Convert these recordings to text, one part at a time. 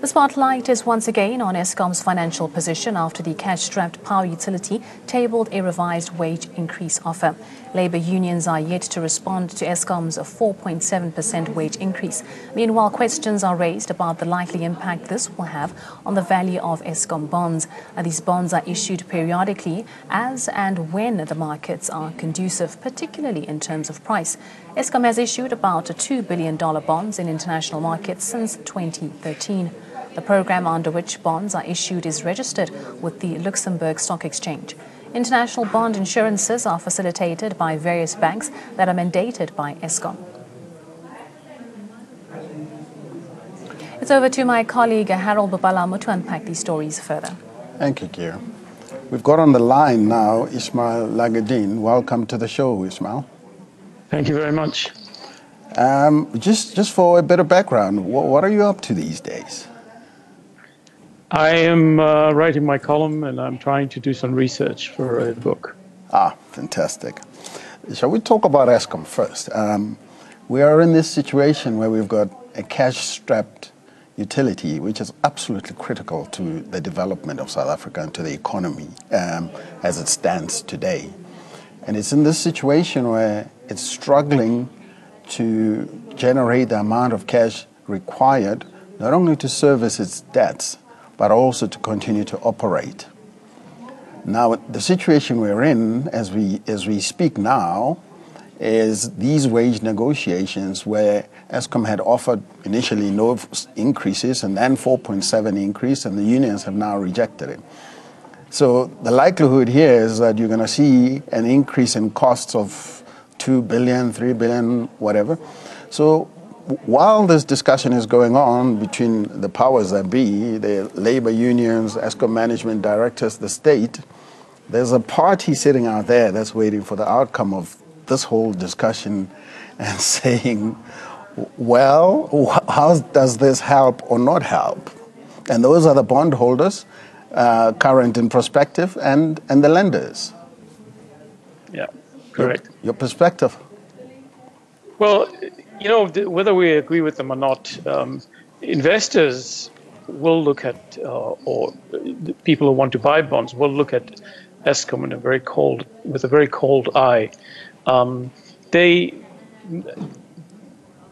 The spotlight is once again on Eskom's financial position after the cash-strapped power utility tabled a revised wage increase offer. Labour unions are yet to respond to Eskom's 4.7% wage increase. Meanwhile, questions are raised about the likely impact this will have on the value of Eskom bonds. These bonds are issued periodically as and when the markets are conducive, particularly in terms of price. Eskom has issued about $2 billion bonds in international markets since 2013. The program under which bonds are issued is registered with the Luxembourg Stock Exchange. International bond insurances are facilitated by various banks that are mandated by Eskom. It's over to my colleague Harold Bopalamo to unpack these stories further. Thank you, Kira. We've got on the line now Ismail Lagadin. Welcome to the show, Ismail. Thank you very much. Just for a bit of background, what are you up to these days? I am writing my column and I'm trying to do some research for a book. Ah, fantastic. Shall we talk about Eskom first? We are in this situation where we've got a cash-strapped utility, which is absolutely critical to the development of South Africa and to the economy as it stands today. And it's in this situation where it's struggling to generate the amount of cash required, not only to service its debts, but also to continue to operate. Now, the situation we're in as we speak now is these wage negotiations where Eskom had offered initially no increases and then 4.7 increase, and the unions have now rejected it. So the likelihood here is that you're going to see an increase in costs of 2 billion, 3 billion, whatever. So while this discussion is going on between the powers that be, the labor unions, Eskom management directors, the state, there's a party sitting out there that's waiting for the outcome of this whole discussion and saying, well, how does this help or not help? And those are the bondholders, current and prospective, and the lenders. Yeah, correct. Your perspective? Well, you know, whether we agree with them or not, investors will look at, or people who want to buy bonds will look at Eskom with a very cold eye.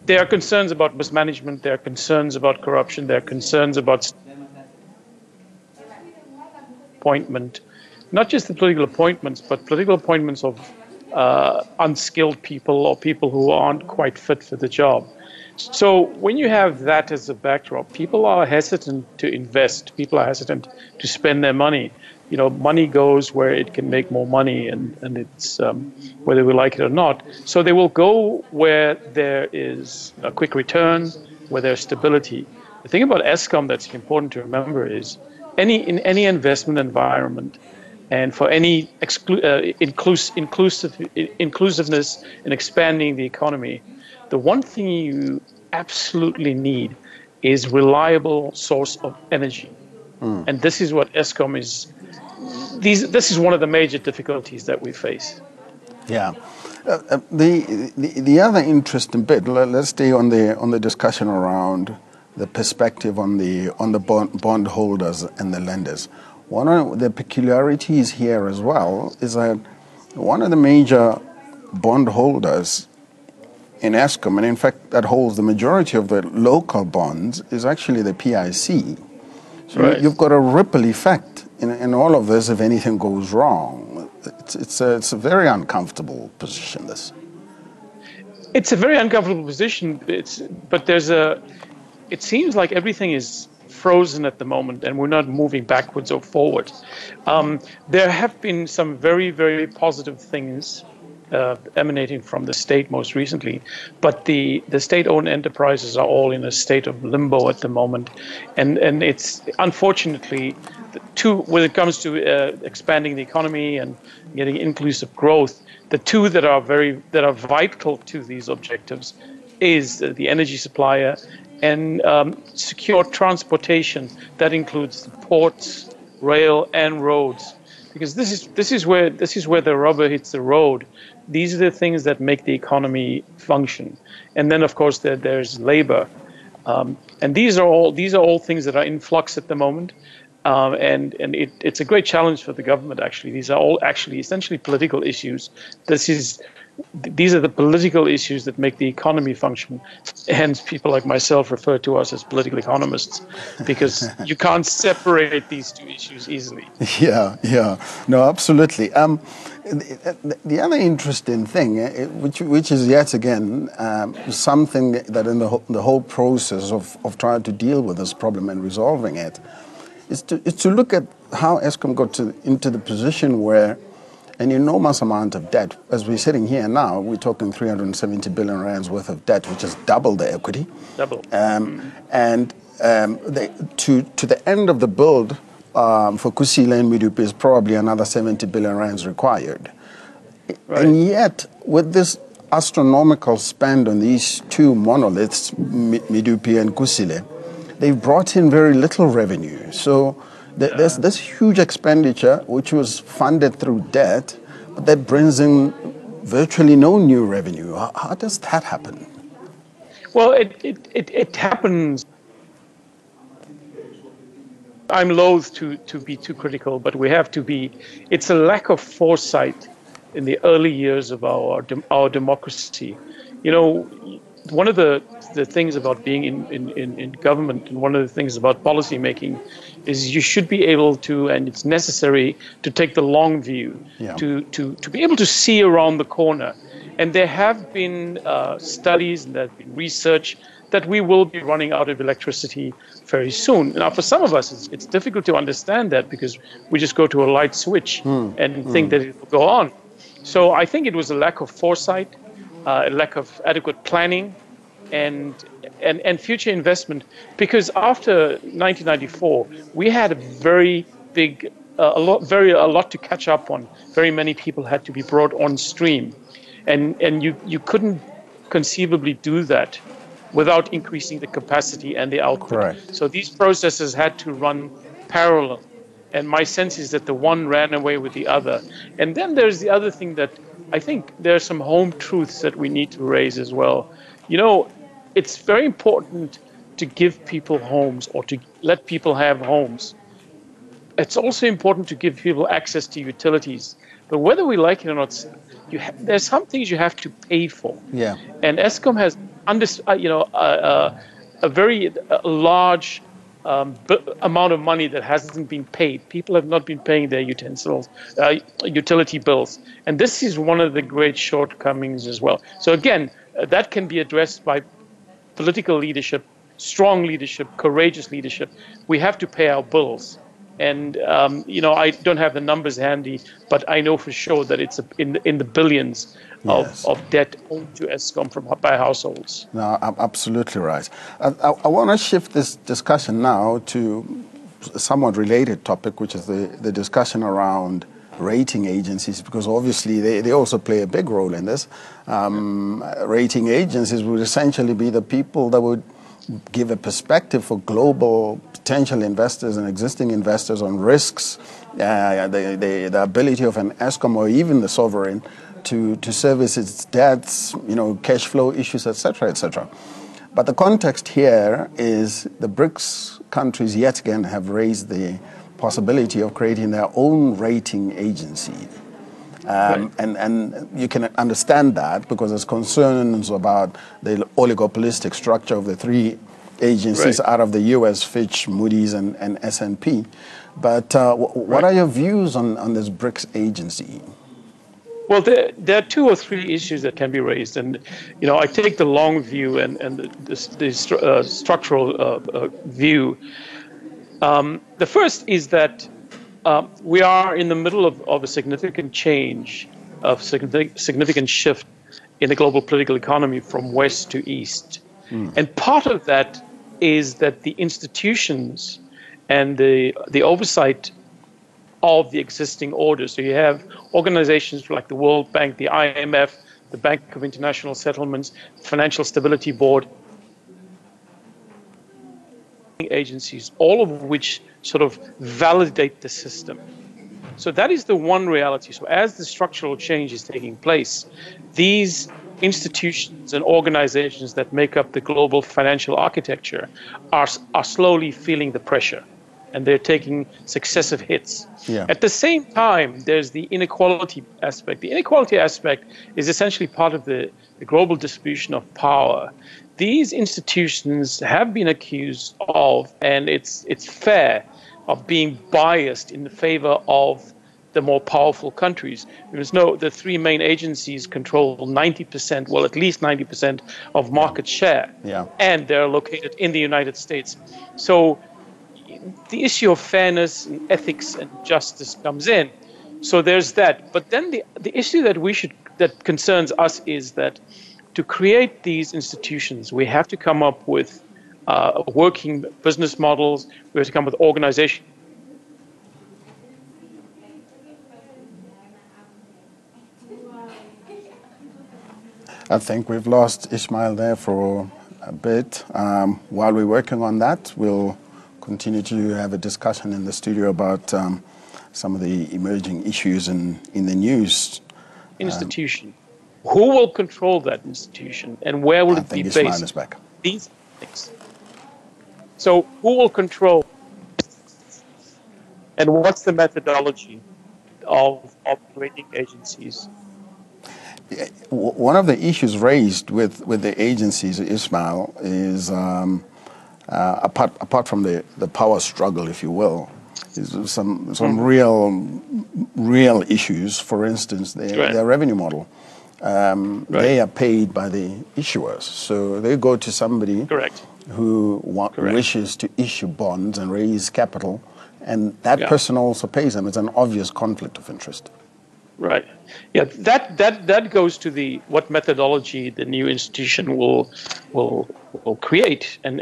There are concerns about mismanagement. There are concerns about corruption. There are concerns about appointment, not just the political appointments, but political appointments of unskilled people or people who aren't quite fit for the job. So when you have that as a backdrop, people are hesitant to invest. People are hesitant to spend their money. You know, money goes where it can make more money, and it's whether we like it or not. So they will go where there is a quick return, where there's stability. The thing about Eskom that's important to remember is in any investment environment, and for any inclusiveness in expanding the economy, the one thing you absolutely need is reliable source of energy. And this is what Eskom is. This is one of the major difficulties that we face. Yeah. The other interesting bit, let's stay on the discussion around the perspective on the bondholders and the lenders. One of the peculiarities here as well is that one of the major bondholders in Eskom, and in fact that holds the majority of the local bonds, is actually the PIC. So right. You've got a ripple effect in all of this if anything goes wrong. It's a very uncomfortable position, this. It's a very uncomfortable position, but it seems like everything is frozen at the moment and we're not moving backwards or forward. There have been some very, very positive things emanating from the state most recently, but the state-owned enterprises are all in a state of limbo at the moment, and it's unfortunately when it comes to expanding the economy and getting inclusive growth, the two that are vital to these objectives is the energy supplier and secure transportation. That includes ports, rail, and roads. Because this is where the rubber hits the road. These are the things that make the economy function. And then, of course, there's labor. And these are all things that are in flux at the moment. It's a great challenge for the government, actually. These are all actually essentially political issues. These are the political issues that make the economy function. Hence, people like myself refer to us as political economists, because you can't separate these two issues easily. Yeah. No, absolutely. The other interesting thing, which is yet again something that in the whole process of trying to deal with this problem and resolving it, is to look at how Eskom got into the position where an enormous amount of debt, as we're sitting here now, we're talking 370 billion rands worth of debt, which is double the equity. Double. To the end of the build for Kusile and Medupi is probably another 70 billion rands required. Right. And yet, with this astronomical spend on these two monoliths, Medupi and Kusile, they've brought in very little revenue. So there's this huge expenditure which was funded through debt, but that brings in virtually no new revenue. How does that happen? Well, it happens. I'm loath to be too critical, but we have to be. It's a lack of foresight in the early years of our democracy. You know, one of the things about being in government, and one of the things about policy making, is you should be able to, and it's necessary to take the long view, to be able to see around the corner. And there have been studies and there have been research that we will be running out of electricity very soon. Now, for some of us, it's difficult to understand that, because we just go to a light switch and think that it will go on. So I think it was a lack of foresight, a lack of adequate planning, and future investment. Because after 1994, we had a very big, a lot to catch up on. Very many people had to be brought on stream, and you couldn't conceivably do that without increasing the capacity and the output. Correct. So these processes had to run parallel. And my sense is that the one ran away with the other. And then there's the other thing that I think there are some home truths that we need to raise as well. You know, it's very important to give people homes, or to let people have homes. It's also important to give people access to utilities. But whether we like it or not, there's some things you have to pay for. Yeah. And Eskom has a very large amount of money that hasn't been paid. People have not been paying their utility bills. And this is one of the great shortcomings as well. So again, that can be addressed by political leadership, strong leadership, courageous leadership. We have to pay our bills. And, I don't have the numbers handy, but I know for sure that it's in the billions of debt owed to Eskom by households. No, I'm absolutely right. I want to shift this discussion now to a somewhat related topic, which is the discussion around rating agencies, because obviously they also play a big role in this. Rating agencies would essentially be the people that would give a perspective for global potential investors and existing investors on risks, the ability of an Eskom or even the sovereign to service its debts, cash flow issues, etc., etc. But the context here is the BRICS countries yet again have raised the possibility of creating their own rating agency. And you can understand that because there's concerns about the oligopolistic structure of the three agencies out of the US, Fitch, Moody's, and S&P. But what are your views on this BRICS agency? Well, there are two or three issues that can be raised. And, I take the long view and the structural view. The first is that we are in the middle of a significant change, of significant shift in the global political economy from west to east. And part of that is that the institutions and the oversight of the existing order. So you have organizations like the World Bank, the IMF, the Bank of International Settlements, Financial Stability Board, agencies, all of which sort of validate the system. So that is the one reality. So as the structural change is taking place, these institutions and organizations that make up the global financial architecture are slowly feeling the pressure, and they're taking successive hits. Yeah. At the same time, there's the inequality aspect. The inequality aspect is essentially part of the global distribution of power. These institutions have been accused of, and it's fair, of being biased in favor of the more powerful countries. The three main agencies control 90%, well, at least 90% of market share, and they're located in the United States. So the issue of fairness and ethics and justice comes in. So there's that. But then the issue that concerns us is that to create these institutions, we have to come up with working business models. We have to come up with organization. I think we've lost Ismail there for a bit. While we're working on that, we'll continue to have a discussion in the studio about some of the emerging issues in the news. Institution. Who will control that institution, and where will it be based? Ismail is back. These things. So who will control, and what's the methodology of operating agencies? One of the issues raised with the agencies, Ismail, is apart from the power struggle, if you will, is some real issues. For instance, their revenue model. They are paid by the issuers, so they go to somebody who wishes to issue bonds and raise capital, and that person also pays them. It's an obvious conflict of interest. Right. Yeah. That goes to what methodology the new institution will create and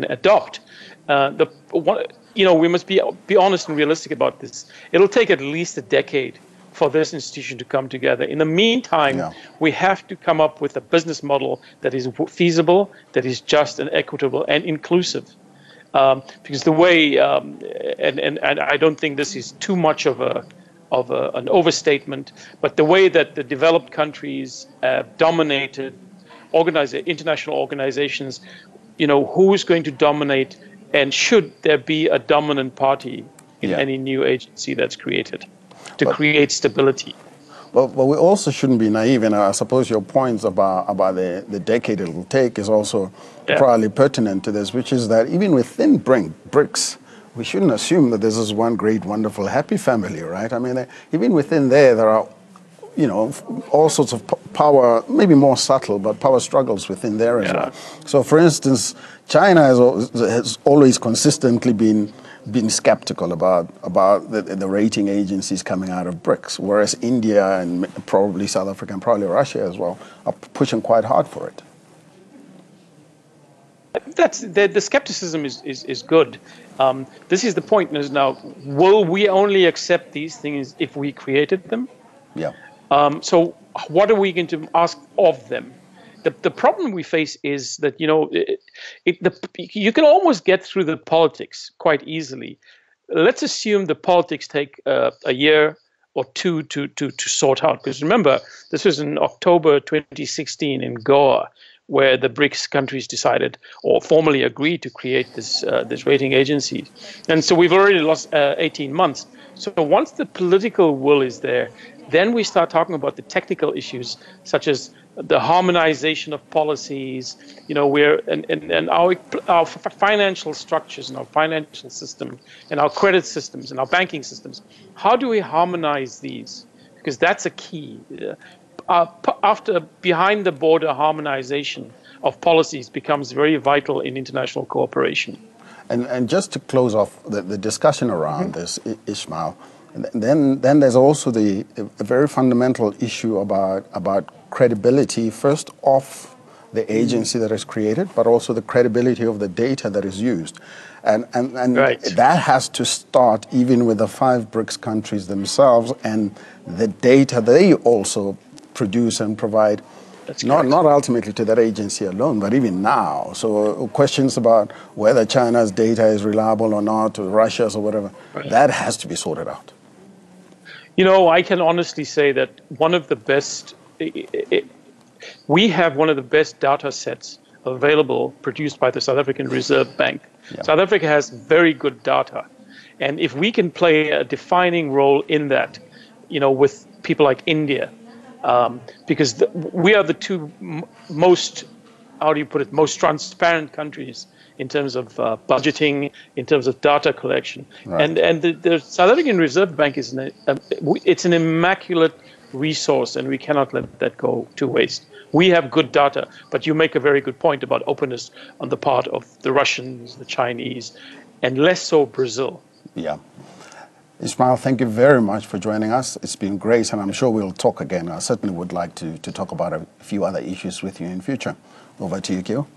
adopt. We must be honest and realistic about this. It'll take at least a decade for this institution to come together. In the meantime, we have to come up with a business model that is feasible, that is just and equitable and inclusive. Because the way, and I don't think this is too much of an overstatement, but the way that the developed countries dominated international organizations, who's going to dominate, and should there be a dominant party in any new agency that's created to create stability? But we also shouldn't be naive, and I suppose your points about the decade it will take is also probably pertinent to this, which is that even within BRICS, we shouldn't assume that this is one great, wonderful, happy family, right? I mean, even within there are, all sorts of power, maybe more subtle, but power struggles within there as well. So, for instance, China has always consistently been skeptical about the rating agencies coming out of BRICS, whereas India and probably South Africa and probably Russia as well are pushing quite hard for it. The skepticism is good. This is the point now. Will we only accept these things if we created them? Yeah. So what are we going to ask of them? The problem we face is that you can almost get through the politics quite easily. Let's assume the politics take a year or two to sort out. Because remember, this was in October 2016 in Goa, where the BRICS countries decided or formally agreed to create this rating agency. And so we've already lost 18 months. So once the political will is there, then we start talking about the technical issues, such as the harmonization of policies, and our financial structures and our financial system and our credit systems and our banking systems. How do we harmonize these? Because that's a key. After behind the border harmonization of policies becomes very vital in international cooperation. And just to close off the discussion around this, Ismail, then there's also a very fundamental issue about credibility, first of the agency that is created, but also the credibility of the data that is used. And that has to start even with the 5 BRICS countries themselves and the data they also produce and provide, not ultimately to that agency alone, but even now. So questions about whether China's data is reliable or not, or Russia's or whatever, that has to be sorted out. I can honestly say that one of the best, We have one of the best data sets available produced by the South African Reserve Bank. Yeah. South Africa has very good data. And if we can play a defining role in that, with people like India, because we are the two most, how do you put it, most transparent countries in terms of budgeting, in terms of data collection. Right. And the South African Reserve Bank is it's an immaculate resource, and we cannot let that go to waste. We have good data, but you make a very good point about openness on the part of the Russians, the Chinese, and less so Brazil. Yeah. Ismail, thank you very much for joining us. It's been great, and I'm sure we'll talk again. I certainly would like to talk about a few other issues with you in future. Over to you, Kyo.